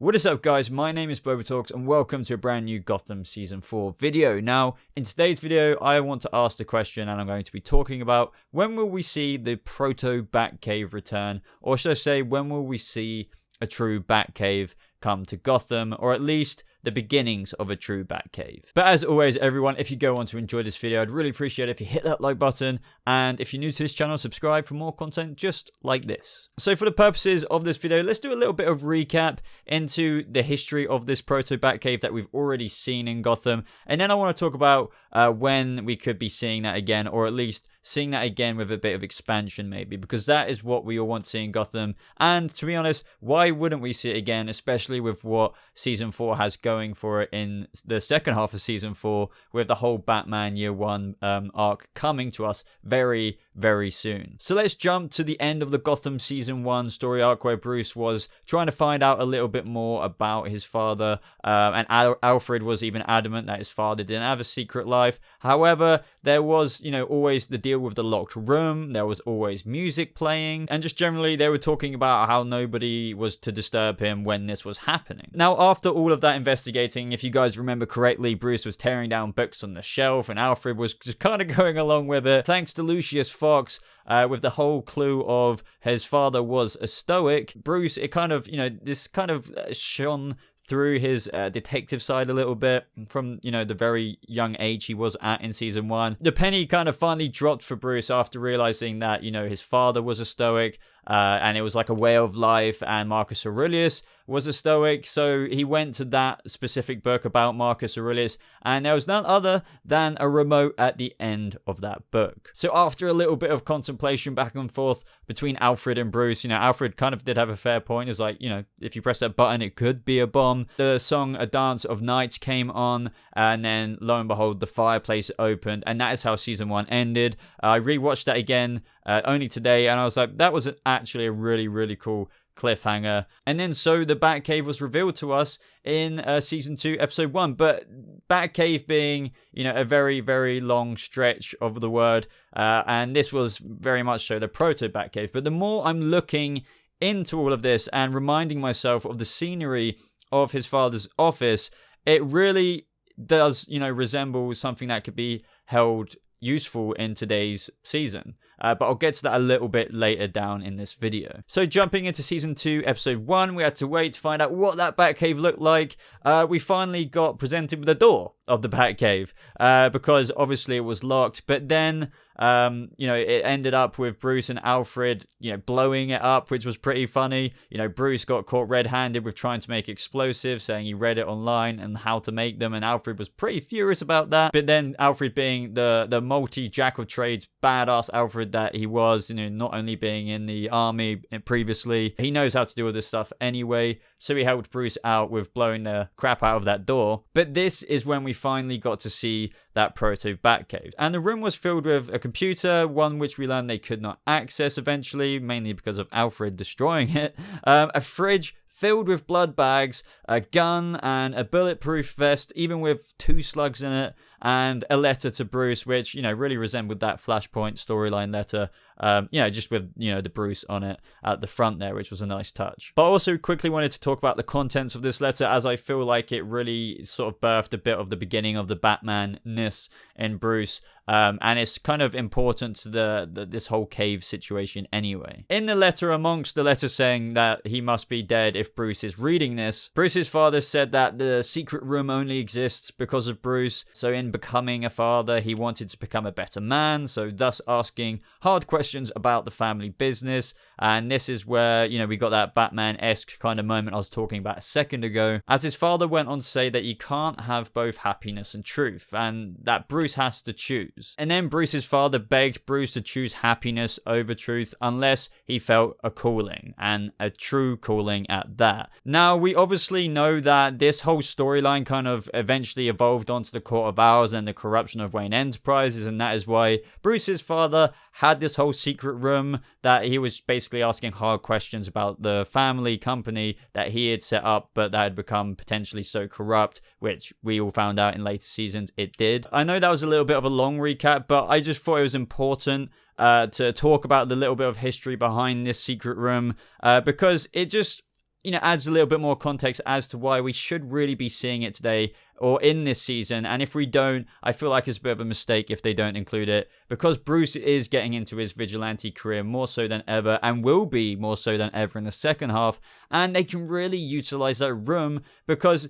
What is up, guys? My name is BobaTalks and welcome to a brand new Gotham Season 4 video. Now, in today's video, I want to ask the question, and I'm going to be talking about when will we see the proto-Batcave return, or should I say, when will we see a true Batcave come to Gotham, or at least the beginnings of a true Batcave. But as always, everyone, if you go on to enjoy this video, I'd really appreciate it if you hit that like button, and if you're new to this channel, subscribe for more content just like this. So for the purposes of this video, let's do a little bit of recap into the history of this proto Batcave that we've already seen in Gotham, and then I want to talk about when we could be seeing that again, or at least seeing that again with a bit of expansion maybe, because that is what we all want to see in Gotham. And to be honest, why wouldn't we see it again, especially with what Season 4 has going for it in the second half of Season 4, with the whole Batman Year 1 arc coming to us very, very soon. So let's jump to the end of the Gotham Season 1 story arc, where Bruce was trying to find out a little bit more about his father, and Alfred was even adamant that his father didn't have a secret life. However, there was, always the deal with the locked room, there was always music playing, and just generally they were talking about how nobody was to disturb him when this was happening. Now, after all of that investigating, if you guys remember correctly, Bruce was tearing down books on the shelf and Alfred was just kind of going along with it. Thanks to Lucius Fox, with the whole clue of his father was a stoic, Bruce, it kind of, this kind of shone through his detective side a little bit from, the very young age he was at in Season 1. The penny kind of finally dropped for Bruce after realizing that, his father was a stoic, and it was like a way of life, and Marcus Aurelius was a stoic, so he went to that specific book about Marcus Aurelius, and there was none other than a remote at the end of that book. So after a little bit of contemplation back and forth between Alfred and Bruce, Alfred kind of did have a fair point. It was like, if you press that button, it could be a bomb. The song A Dance of Nights came on, and then lo and behold, the fireplace opened, and that is how Season 1 ended. I rewatched that again only today, and I was like, that was actually a really, really cool cliffhanger. And then so the Batcave was revealed to us in Season 2, Episode 1. But Batcave being, a very, very long stretch of the word, and this was very much so the proto-Batcave. But the more I'm looking into all of this and reminding myself of the scenery of his father's office, it really does, resemble something that could be held useful in today's season. But I'll get to that a little bit later down in this video. So jumping into Season 2, Episode 1, we had to wait to find out what that Batcave looked like. We finally got presented with the door of the Batcave, because obviously it was locked. But then, it ended up with Bruce and Alfred, blowing it up, which was pretty funny. Bruce got caught red-handed with trying to make explosives, saying he read it online and how to make them, and Alfred was pretty furious about that. But then Alfred, being the multi-jack-of-trades badass Alfred that he was, not only being in the army previously, he knows how to do all this stuff anyway, so he helped Bruce out with blowing the crap out of that door. But this is when we finally got to see that proto Batcave, and the room was filled with a computer, one which we learned they could not access eventually, mainly because of Alfred destroying it, a fridge filled with blood bags, a gun, and a bulletproof vest, even with 2 slugs in it, and a letter to Bruce, which, really resembled that Flashpoint storyline letter, just with, the Bruce on it at the front there, which was a nice touch. But I also quickly wanted to talk about the contents of this letter, as I feel like it really sort of birthed a bit of the beginning of the Batman-ness in Bruce, and it's kind of important to this whole cave situation anyway. In the letter, amongst the letter saying that he must be dead if Bruce is reading this, Bruce's father said that the secret room only exists because of Bruce, so in becoming a father, he wanted to become a better man, so thus asking hard questions about the family business. And this is where, we got that Batman-esque kind of moment I was talking about a second ago, as his father went on to say that you can't have both happiness and truth, and that Bruce has to choose. And then Bruce's father begged Bruce to choose happiness over truth unless he felt a calling, and a true calling at that. Now, we obviously know that this whole storyline kind of eventually evolved onto the Court of Owls and the corruption of Wayne Enterprises, and that is why Bruce's father had this whole secret room that he was basically asking hard questions about the family company that he had set up, but that had become potentially so corrupt, which we all found out in later seasons it did. I know that was a little bit of a long recap, but I just thought it was important to talk about the little bit of history behind this secret room, because it just adds a little bit more context as to why we should really be seeing it today or in this season. And if we don't, I feel like it's a bit of a mistake if they don't include it, because Bruce is getting into his vigilante career more so than ever, and will be more so than ever in the second half. And they can really utilize that room, because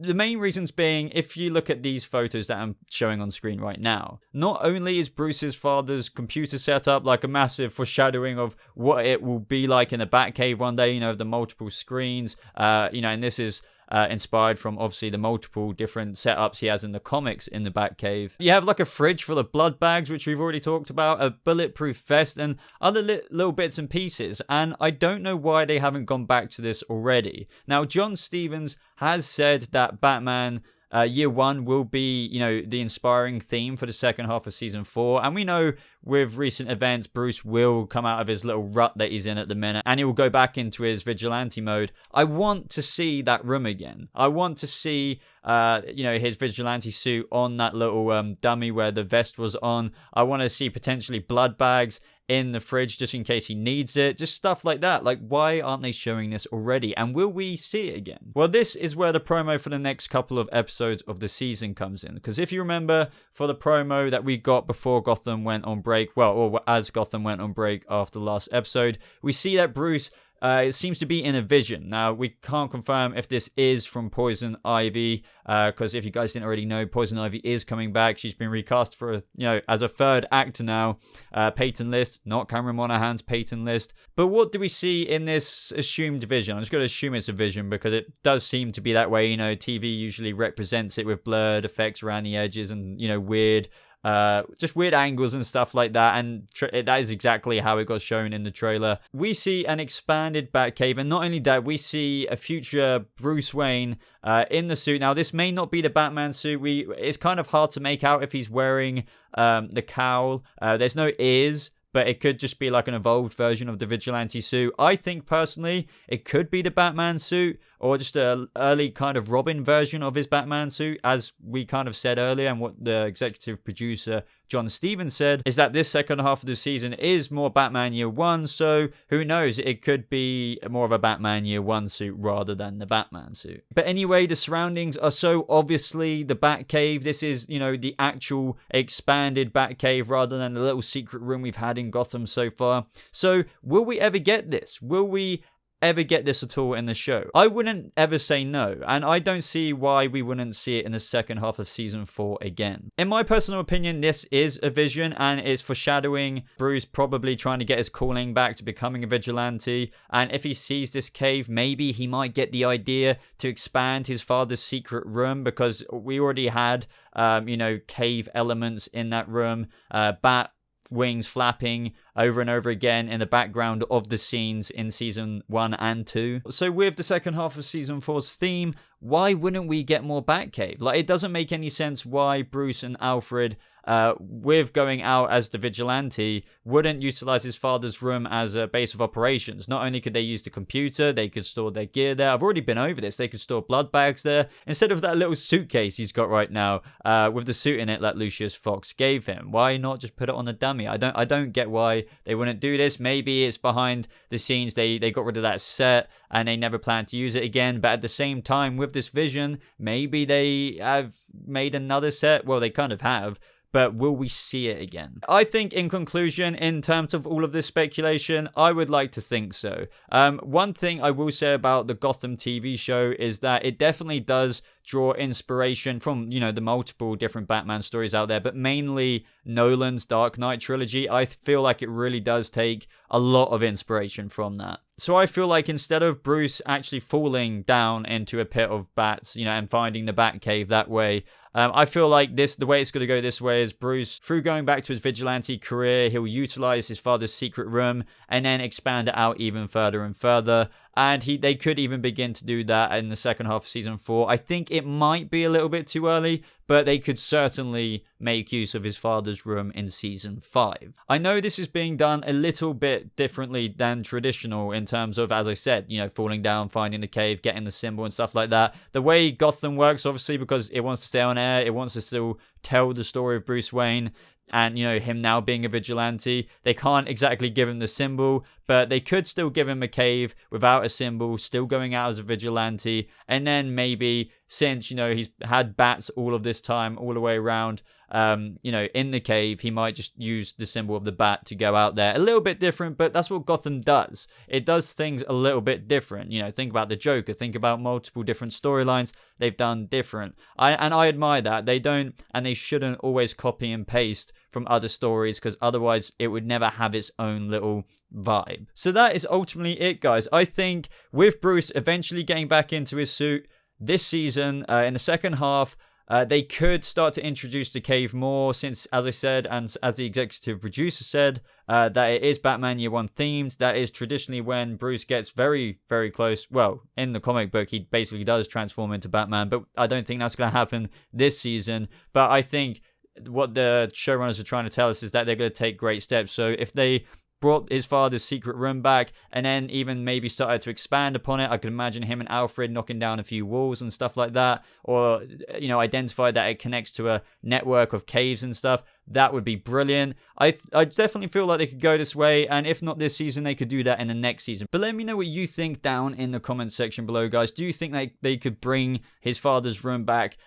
the main reasons being, if you look at these photos that I'm showing on screen right now, not only is Bruce's father's computer setup like a massive foreshadowing of what it will be like in the Batcave one day, the multiple screens, and this is inspired from obviously the multiple different setups he has in the comics in the Batcave. You have like a fridge full of blood bags, which we've already talked about, a bulletproof vest, and other little bits and pieces. And I don't know why they haven't gone back to this already. Now, John Stevens has said that Batman Year One will be, the inspiring theme for the second half of season 4. And we know with recent events, Bruce will come out of his little rut that he's in at the minute, and he will go back into his vigilante mode. I want to see that room again. I want to see, his vigilante suit on that little dummy where the vest was on. I want to see potentially blood bags in the fridge just in case he needs it, just stuff like that. Like, why aren't they showing this already, and will we see it again? Well, this is where the promo for the next couple of episodes of the season comes in, because if you remember, for the promo that we got before Gotham went on break, or as Gotham went on break after the last episode, we see that Bruce it seems to be in a vision. Now, we can't confirm if this is from Poison Ivy, because if you guys didn't already know, Poison Ivy is coming back. She's been recast for, as a third actor now. Peyton List, not Cameron Monaghan's Peyton List. But what do we see in this assumed vision? I'm just going to assume it's a vision, because it does seem to be that way. TV usually represents it with blurred effects around the edges and, weird just weird angles and stuff like that, and that is exactly how it got shown in the trailer. We see an expanded Batcave, and not only that, we see a future Bruce Wayne in the suit. Now, this may not be the Batman suit. It's kind of hard to make out if he's wearing the cowl. There's no ears, but it could just be like an evolved version of the vigilante suit. I think personally it could be the Batman suit, or just an early kind of Robin version of his Batman suit, as we kind of said earlier, and what the executive producer John Stevens said is that this second half of the season is more Batman Year One, so who knows, it could be more of a Batman Year One suit rather than the Batman suit. But anyway, the surroundings are so obviously the Batcave. This is, the actual expanded Batcave rather than the little secret room we've had in Gotham so far. So will we ever get this? Will we ever get this at all in the show? I wouldn't ever say no, and I don't see why we wouldn't see it in the second half of season 4 again. In my personal opinion, this is a vision, and it's foreshadowing Bruce probably trying to get his calling back to becoming a vigilante. And if he sees this cave, maybe he might get the idea to expand his father's secret room, because we already had cave elements in that room, bat wings flapping over and over again in the background of the scenes in season 1 and 2. So with the second half of season 4's theme, why wouldn't we get more Batcave? Like, it doesn't make any sense why Bruce and Alfred, with going out as the vigilante, wouldn't utilize his father's room as a base of operations. Not only could they use the computer, they could store their gear there. I've already been over this. They could store blood bags there instead of that little suitcase he's got right now with the suit in it that Lucius Fox gave him. Why not just put it on a dummy? I don't get why they wouldn't do this. Maybe it's behind the scenes. They got rid of that set and they never plan to use it again. But at the same time, with this vision, maybe they have made another set. Well, they kind of have. But will we see it again? I think, in conclusion, in terms of all of this speculation, I would like to think so. One thing I will say about the Gotham TV show is that it definitely does draw inspiration from, the multiple different Batman stories out there, but mainly Nolan's Dark Knight trilogy. I feel like it really does take a lot of inspiration from that. So I feel like instead of Bruce actually falling down into a pit of bats, and finding the Batcave that way, I feel like the way it's going to go this way is Bruce, through going back to his vigilante career, he'll utilize his father's secret room and then expand it out even further and further. And they could even begin to do that in the second half of season 4. I think it might be a little bit too early, but they could certainly make use of his father's room in season 5. I know this is being done a little bit differently than traditional in terms of, as I said, falling down, finding the cave, getting the symbol and stuff like that. The way Gotham works, obviously, because it wants to stay on air, it wants to still tell the story of Bruce Wayne, and, him now being a vigilante. They can't exactly give him the symbol, but they could still give him a cave without a symbol, still going out as a vigilante. And then maybe, since, he's had bats all of this time, all the way around, in the cave, he might just use the symbol of the bat to go out there. A little bit different, but that's what Gotham does. It does things a little bit different. Think about the Joker, think about multiple different storylines they've done different. I admire that. They don't, and they shouldn't always copy and paste from other stories, because otherwise it would never have its own little vibe. So that is ultimately it, guys. I think with Bruce eventually getting back into his suit this season, in the second half, they could start to introduce the cave more, since, as I said, and as the executive producer said, that it is Batman Year One themed. That is traditionally when Bruce gets very, very close. Well, in the comic book, he basically does transform into Batman, but I don't think that's going to happen this season. But I think what the showrunners are trying to tell us is that they're going to take great steps. So if they brought his father's secret room back, and then even maybe started to expand upon it, I could imagine him and Alfred knocking down a few walls and stuff like that, or identify that it connects to a network of caves and stuff. That would be brilliant. I definitely feel like they could go this way, and if not this season, they could do that in the next season. But let me know what you think down in the comments section below, guys. Do you think they could bring his father's room back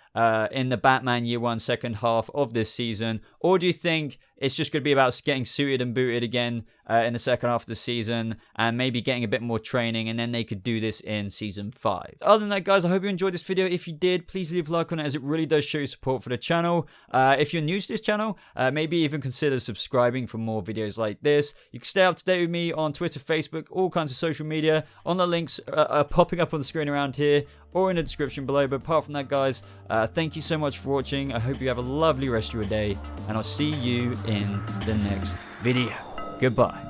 in the Batman Year One second half of this season, or do you think it's just going to be about getting suited and booted again in the second half of the season, and maybe getting a bit more training, and then they could do this in season 5? Other than that, guys, I hope you enjoyed this video. If you did, please leave a like on it, as it really does show your support for the channel. If you're new to this channel, maybe even consider subscribing for more videos like this. You can stay up to date with me on Twitter, Facebook, all kinds of social media, on the links popping up on the screen around here or in the description below. But apart from that, guys, thank you so much for watching. I hope you have a lovely rest of your day, and I'll see you in the next video. Goodbye.